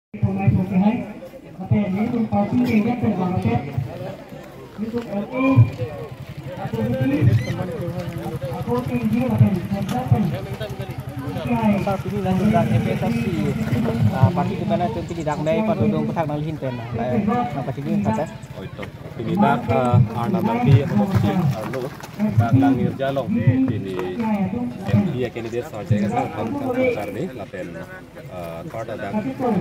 Saat ini lang sudah investasi pasti kemana itu tidak naik pada dong petang nang hinten apa sih ini kata oh itu pinidak arna nanti mesti arno lang nirjalong ini dia candidate saja kan kan ni lapen karda dak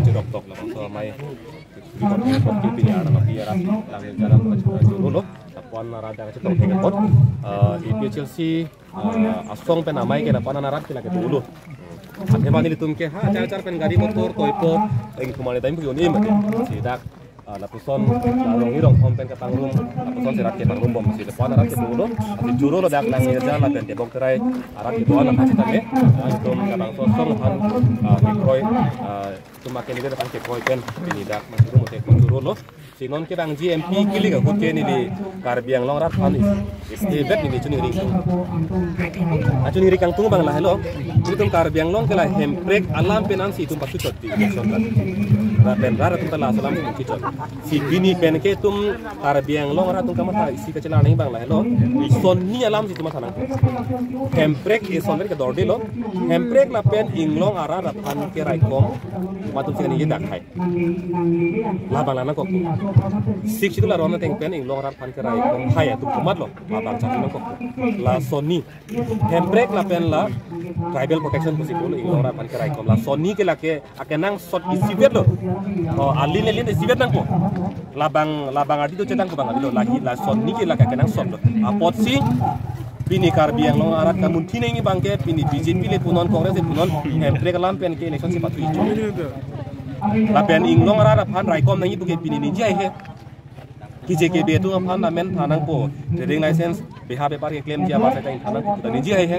jerok tok lah so mai di pilih arna nanti ya lang nirjalong juru lo tapuan narada ka cetok dengan pot Chelsea asong pe namai ke dapan narat kila ke dulu ante bani litum ke ha acar pen gari motor toipo ing kumane taim pugoni mate sidak lapuson larong irong hompen ke pangrum lapuson serat ke pangrum bom si depan arat ke dulu ati juro lo dak lang ngerja la pen debok terai arat ke doan na cita ke antum ka bang sosong han mikroy tuma ke ni depan ke koi pen ini dak masuru motek juro lo sinon ke bang GMP kili ka hutke ni di karbiang long rat panis ibet ni chuni ring achuni ring kang tung bang la hello itum karbiang long kala hemprek alam penan si itum pasu choti sonda ra pen ra tum tala salam ki chot si bini pen ke tum karbiang long ra tum kamata isi ka chala bang la hello ison ni alam si tum sanang hemprek e sonda ke dorde lo hemprek la pen inglong ara ra pan ke rai kom matum sing ni dak hai la bang la na ko sik itu lah rona tengpen ing long rat pan kerai kom hai tu kumat lo abang cakap lo la Sony handbrake la pen la tribal protection possible ing long rat pan kerai kom la Sony ke la ke akenang shot isivet lo oh alin isivet nang ko labang adi tu cetang ko bang adi lo la Sony ke la ke akenang shot lo apot si pini karbiang long arat kamun tine ini bangke pini BJP le punon kongres le punon handbrake lampen ke election si patu ijo lapen inglong ara phan raikom nang ibu ke pini ni jai he KJKB tu phan na men thanang po trading license beha paper ke claim dia masa kai thanang po ni jai he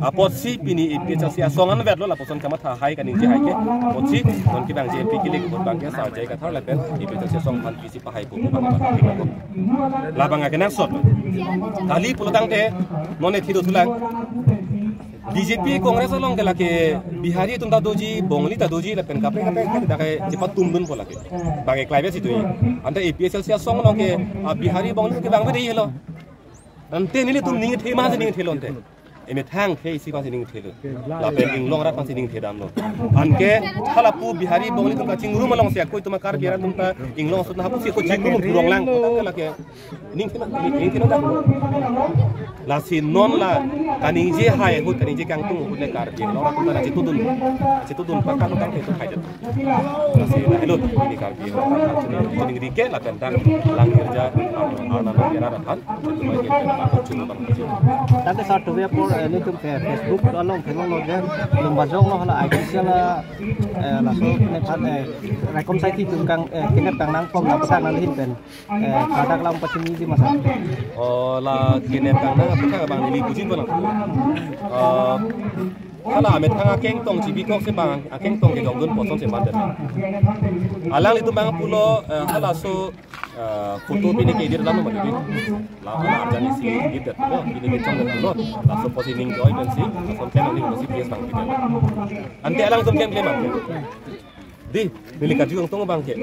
apot si pini ipcha si asongan vet lo la poson kama tha hai kan ni jai ke apot si non ki bang JP ki le ko bang ke sa jai ka thar lapen ipcha si song phan pisi pa hai po bang ba la bang ke nak sot kali pulutang te none thido tulang BJP Kongres long ke lake Bihari tum doji bongli doji la pen kape dakai cepat tumbun pola ke bagai klaibe situ ante APSL sia song long ke Bihari bongli ke bang be hello ante nili tum ning the ma ning the lonte eme thang the si pa ning the la pen ing long rat pa ning the dam lo anke khala pu Bihari bongli tum ka chingru ma long sia koi tum kar biara tum ta ing long sut na pu si ko chingru rong lang ta lake ning the na la si non la kaning je hai hut kaning je kang tung hut le kar je lo ra tum na chitu dun pa kan tang itu hai jat la si la hello ini kar je lo ta ning ri ke la kan tang lang kerja ana na era ra than tu mai ke ta ko chu bang je tante sat tu por ni tum ke Facebook along theng lo je lum ba jong lo hala ai sia la so ne phan rai kom sai thi tum kang kenep kang nang pom la pasang nang hin pen kadak lam pachini di masa oh la kenep kang nang apa bang ni kujin bang kalau amet tengah keng tong cibi kok se bang keng tong ke jonggun potong se mandat alang itu bang pulo kalau so foto bini ke dir lalu macam ni la aja ni si gitu oh bini ke jonggun pulo la so posining joy dan si so kan ni masih bias bang gitu ante alang tum kem bang di milik kaju tong bang ke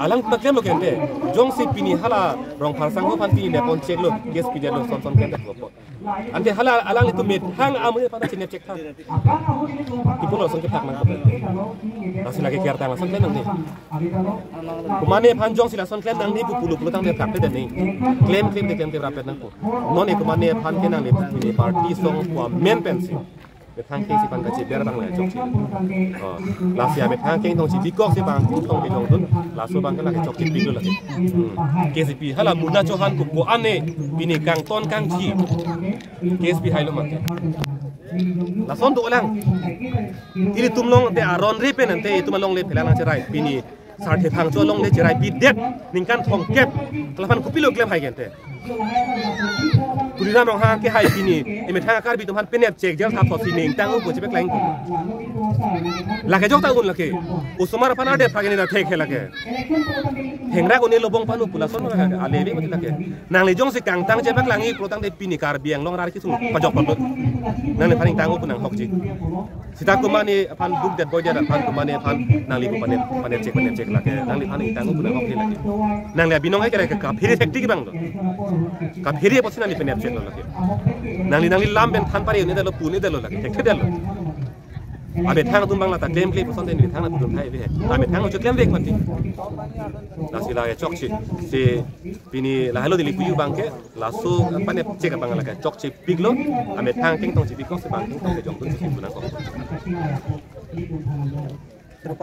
alang tak kem lo kente jong si pini hala rong parsang ko pan pini nepon cek lo kes pide lo son kente ko ante hala alang itu met hang amune pada cine cek thang ipu lo son ke tak nang ko langsung lagi kiar tang langsung nang ni kumane pan jong sila son nang ni pulu tang de tak de ni claim de rapet nang ko non e kumane pan ke nang ni party song kwa men pensi thang ke si pan ka che ber bang la chok chi la sia me thang ke tong chi bi kok si bang tong bi jong dun la so bang ka la ke chok chi bi lo la ke si pi hala muda johan ku ko ane bini kang ton kang chi ke si hai lo ma la son do lang tiri tum long te aron re pen ante itu malong le phelang che rai bini sarthe phang cho long le che rai bi det ning kan thong kep tlapan ku pi lo klem hai gen te Kuliah orang hang ke hai ini, emetang akar bitum han penep cek jam thap thosi ning tang upu cepek lain. Lake jok taun lake, usumar pan ade pagini na thek lake. Hengra ko ni lobong panu pula son lake, alebe mati lake. Nang le jong se kang tang cepek langi protang de pini kar biang long rar ki sung pajok pabut. Nang le paning tang upu nang hokji. Sita kumani pan duk det boy jara pan kumani pan nang li panep cek lake. Nang li paning tang upu nang hokji lake. Nang le binong hai kare ka phiri thekti ki bang do. Ka phiri posi nang li penep cek lake. Nang li lam ben than pari ni dalo pu ni dalo lake thek dalo. Abe thang tumbang la ta claim claim person den ni thang na pudum thai be. Abe thang o claim vek mati. La sila ya chok chi se pini la halo dili kuyu bangke la su pane cek bang la ka chok chi piglo abe thang king tong chi piglo se bang king tong ke jong tun chi punang ko. Terus